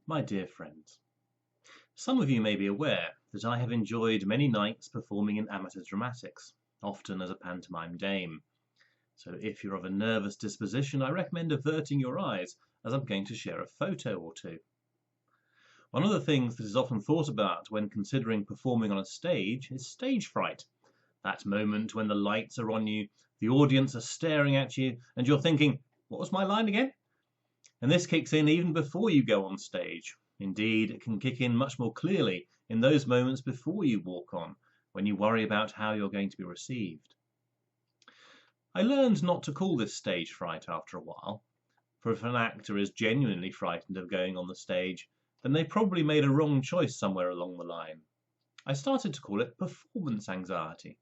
My dear friends, some of you may be aware that I have enjoyed many nights performing in amateur dramatics, often as a pantomime dame. So if you're of a nervous disposition, I recommend averting your eyes, as I'm going to share a photo or two. One of the things that is often thought about when considering performing on a stage is stage fright. That moment when the lights are on you, the audience are staring at you, and you're thinking, what was my line again? And this kicks in even before you go on stage. Indeed, it can kick in much more clearly in those moments before you walk on, when you worry about how you're going to be received. I learned not to call this stage fright after a while, for if an actor is genuinely frightened of going on the stage, then they probably made a wrong choice somewhere along the line. I started to call it performance anxiety.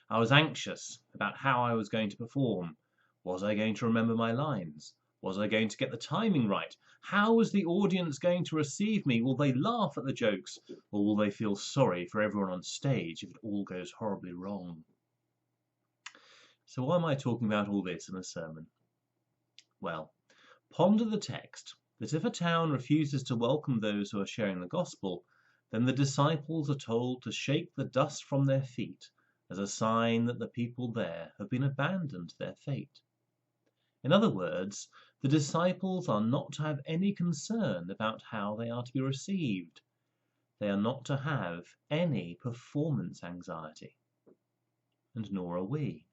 I was anxious about how I was going to perform. Was I going to remember my lines? Was I going to get the timing right? How was the audience going to receive me? Will they laugh at the jokes, or will they feel sorry for everyone on stage if it all goes horribly wrong? So why am I talking about all this in a sermon? Well, ponder the text that if a town refuses to welcome those who are sharing the gospel, then the disciples are told to shake the dust from their feet as a sign that the people there have been abandoned to their fate. In other words, the disciples are not to have any concern about how they are to be received. They are not to have any performance anxiety. And nor are we.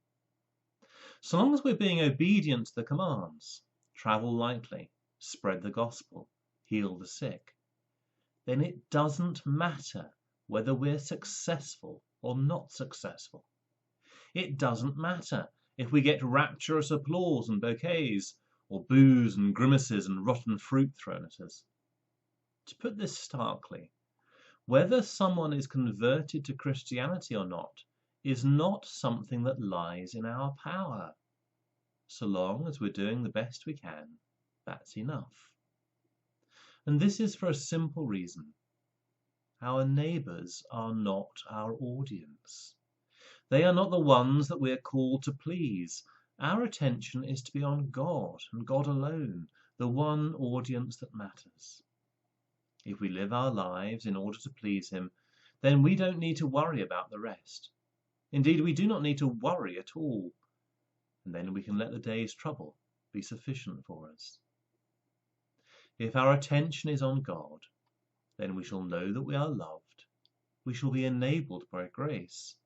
So long as we're being obedient to the commands, travel lightly, spread the gospel, heal the sick, then it doesn't matter whether we're successful or not successful. It doesn't matter if we get rapturous applause and bouquets, or boos and grimaces and rotten fruit thrown at us. To put this starkly, whether someone is converted to Christianity or not is not something that lies in our power. So long as we're doing the best we can, that's enough. And this is for a simple reason. Our neighbours are not our audience. They are not the ones that we are called to please. Our attention is to be on God and God alone, the one audience that matters. If we live our lives in order to please Him, then we don't need to worry about the rest. Indeed, we do not need to worry at all. And then we can let the day's trouble be sufficient for us. If our attention is on God, then we shall know that we are loved. We shall be enabled by grace.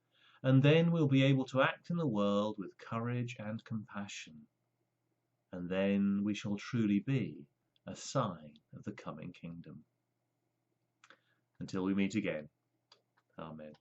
And then we'll be able to act in the world with courage and compassion. And then we shall truly be a sign of the coming kingdom. Until we meet again. Amen.